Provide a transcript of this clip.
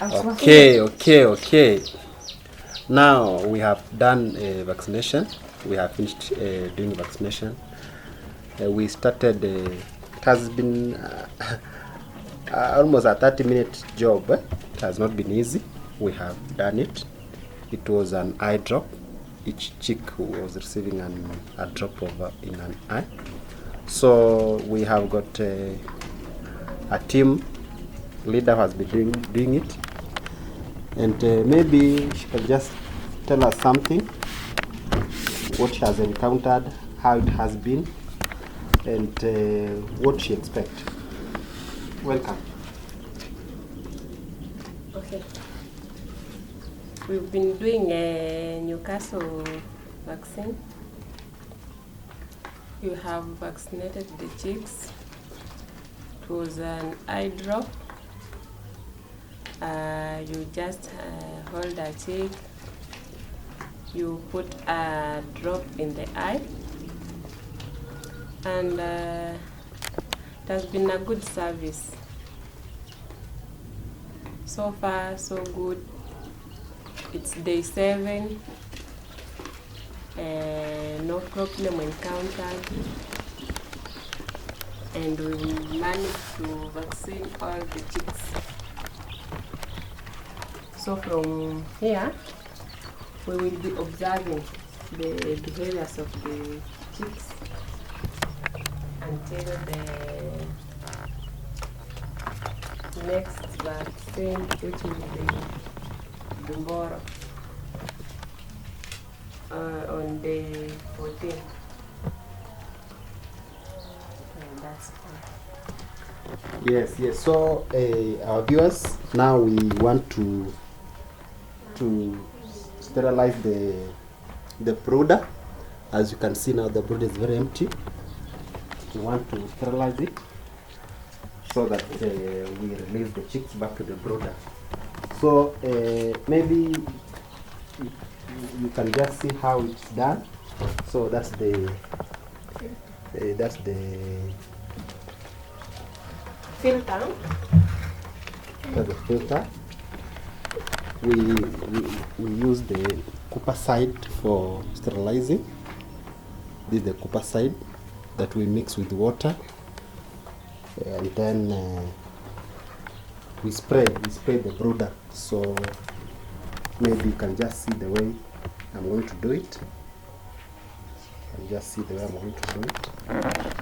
Okay. Now we have done vaccination. We have finished doing vaccination. We started. It has been almost a 30-minute job. It has not been easy. We have done it. It was an eye drop. Each chick was receiving a drop in an eye. So we have got a team leader who has been doing it, and maybe she can just tell us something, what she has encountered, how it has been, and what she expects. Welcome. Okay. We've been doing a NewCastle vaccine. You have vaccinated the chicks. It was an eye drop. You just hold a chick. You put a drop in the eye. And it has been a good service. So far, so good. It's day 7. No problem encountered. And we managed to vaccine all the chicks. So from here, we will be observing the behaviors of the chicks until the next vaccine, which will be tomorrow on day 14. And that's all. Yes. So our viewers, now we want to sterilize the brooder. As you can see now, the brooder is very empty. We want to sterilize it so that we release the chicks back to the brooder. So maybe you can just see how it's done. So that's the Filter. That's the filter. We use the copper side for sterilizing. This is the copper side that we mix with water, and then we spray the brooder. So maybe you can just see the way I'm going to do it. You can just see the way I'm going to do it.